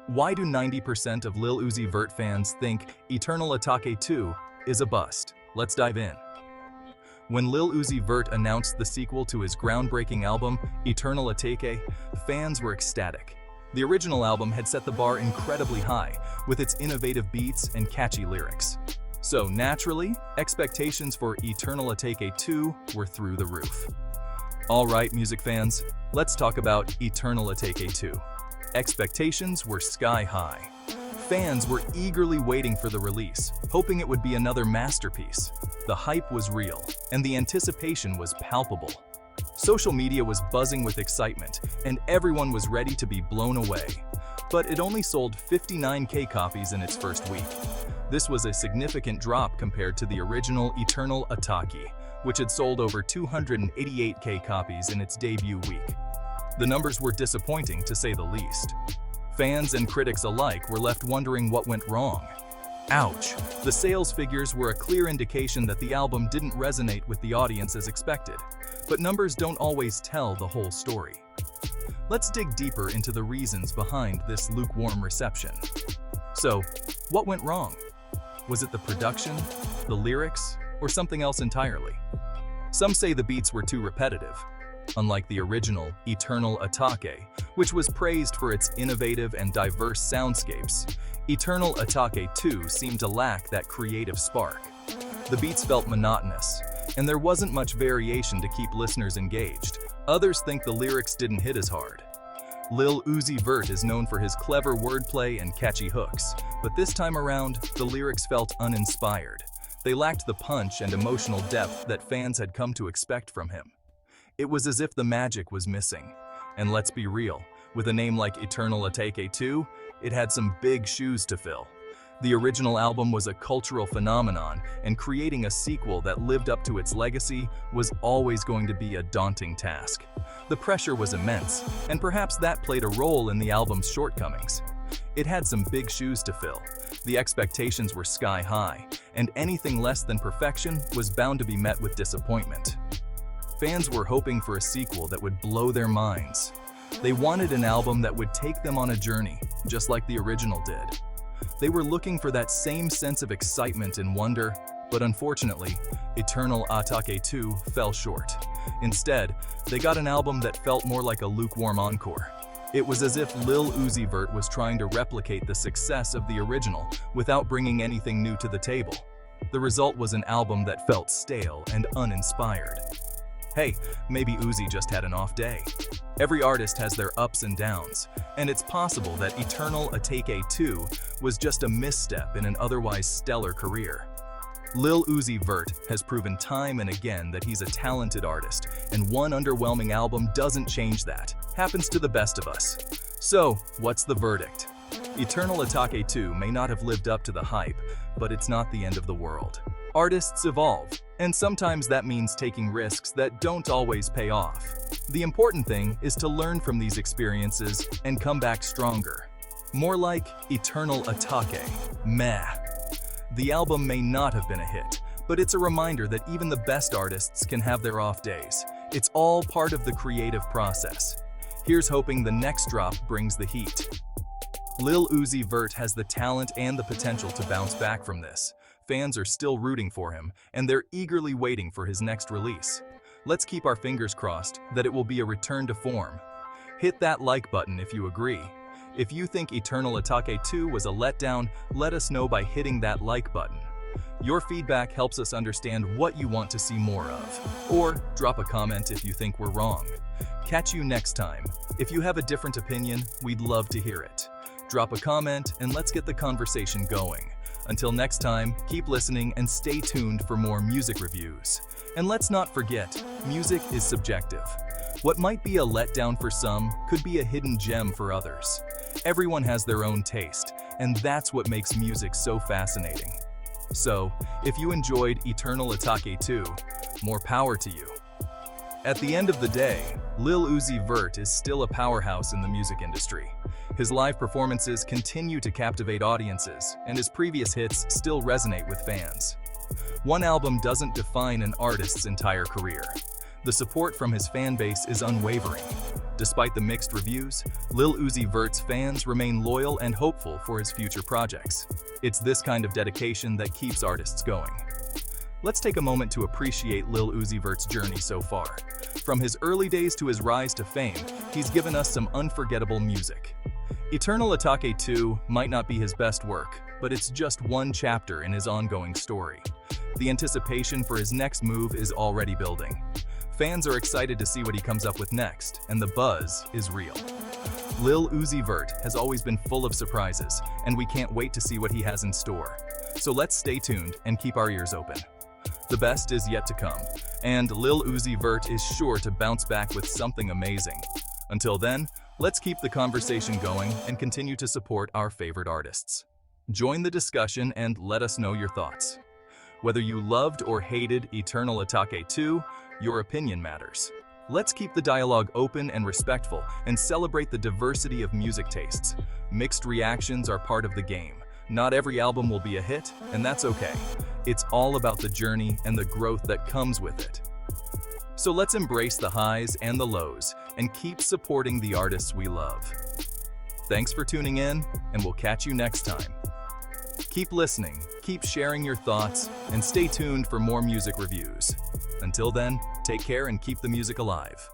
Why do 90% of Lil Uzi Vert fans think Eternal Atake 2 is a bust? Let's dive in. When Lil Uzi Vert announced the sequel to his groundbreaking album, Eternal Atake, fans were ecstatic. The original album had set the bar incredibly high, with its innovative beats and catchy lyrics. So naturally, expectations for Eternal Atake 2 were through the roof. Alright music fans, let's talk about Eternal Atake 2. Expectations were sky high. Fans were eagerly waiting for the release, hoping it would be another masterpiece. The hype was real, and the anticipation was palpable. Social media was buzzing with excitement, and everyone was ready to be blown away. But it only sold 59,000 copies in its first week. This was a significant drop compared to the original Eternal Atake, which had sold over 288,000 copies in its debut week. The numbers were disappointing, to say the least. Fans and critics alike were left wondering what went wrong. Ouch! The sales figures were a clear indication that the album didn't resonate with the audience as expected. But numbers don't always tell the whole story. Let's dig deeper into the reasons behind this lukewarm reception. So, what went wrong? Was it the production, the lyrics, or something else entirely? Some say the beats were too repetitive. Unlike the original Eternal Atake, which was praised for its innovative and diverse soundscapes, Eternal Atake 2 seemed to lack that creative spark. The beats felt monotonous, and there wasn't much variation to keep listeners engaged. Others think the lyrics didn't hit as hard. Lil Uzi Vert is known for his clever wordplay and catchy hooks, but this time around, the lyrics felt uninspired. They lacked the punch and emotional depth that fans had come to expect from him. It was as if the magic was missing. And let's be real, with a name like Eternal Atake 2, it had some big shoes to fill. The original album was a cultural phenomenon, and creating a sequel that lived up to its legacy was always going to be a daunting task. The pressure was immense, and perhaps that played a role in the album's shortcomings. It had some big shoes to fill. The expectations were sky high, and anything less than perfection was bound to be met with disappointment. Fans were hoping for a sequel that would blow their minds. They wanted an album that would take them on a journey, just like the original did. They were looking for that same sense of excitement and wonder, but unfortunately, Eternal Atake 2 fell short. Instead, they got an album that felt more like a lukewarm encore. It was as if Lil Uzi Vert was trying to replicate the success of the original without bringing anything new to the table. The result was an album that felt stale and uninspired. Hey, maybe Uzi just had an off day. Every artist has their ups and downs, and it's possible that Eternal Atake 2 was just a misstep in an otherwise stellar career. Lil Uzi Vert has proven time and again that he's a talented artist, and one underwhelming album doesn't change that. Happens to the best of us. So, what's the verdict? Eternal Atake 2 may not have lived up to the hype, but it's not the end of the world. Artists evolve, and sometimes that means taking risks that don't always pay off. The important thing is to learn from these experiences and come back stronger. More like Eternal Atake. Meh. The album may not have been a hit, but it's a reminder that even the best artists can have their off days. It's all part of the creative process. Here's hoping the next drop brings the heat. Lil Uzi Vert has the talent and the potential to bounce back from this. Fans are still rooting for him, and they're eagerly waiting for his next release. Let's keep our fingers crossed that it will be a return to form. Hit that like button if you agree. If you think Eternal Atake 2 was a letdown, let us know by hitting that like button. Your feedback helps us understand what you want to see more of. Or drop a comment if you think we're wrong. Catch you next time. If you have a different opinion, we'd love to hear it. Drop a comment and let's get the conversation going. Until next time, keep listening and stay tuned for more music reviews. And let's not forget, music is subjective. What might be a letdown for some could be a hidden gem for others. Everyone has their own taste, and that's what makes music so fascinating. So, if you enjoyed Eternal Atake 2, more power to you. At the end of the day, Lil Uzi Vert is still a powerhouse in the music industry. His live performances continue to captivate audiences, and his previous hits still resonate with fans. One album doesn't define an artist's entire career. The support from his fan base is unwavering. Despite the mixed reviews, Lil Uzi Vert's fans remain loyal and hopeful for his future projects. It's this kind of dedication that keeps artists going. Let's take a moment to appreciate Lil Uzi Vert's journey so far. From his early days to his rise to fame, he's given us some unforgettable music. Eternal Atake 2 might not be his best work, but it's just one chapter in his ongoing story. The anticipation for his next move is already building. Fans are excited to see what he comes up with next, and the buzz is real. Lil Uzi Vert has always been full of surprises, and we can't wait to see what he has in store. So let's stay tuned and keep our ears open. The best is yet to come, and Lil Uzi Vert is sure to bounce back with something amazing. Until then, let's keep the conversation going and continue to support our favorite artists. Join the discussion and let us know your thoughts. Whether you loved or hated Eternal Atake 2, your opinion matters. Let's keep the dialogue open and respectful and celebrate the diversity of music tastes. Mixed reactions are part of the game. Not every album will be a hit, and that's okay. It's all about the journey and the growth that comes with it. So let's embrace the highs and the lows and keep supporting the artists we love. Thanks for tuning in, and we'll catch you next time. Keep listening, keep sharing your thoughts, and stay tuned for more music reviews. Until then, take care and keep the music alive.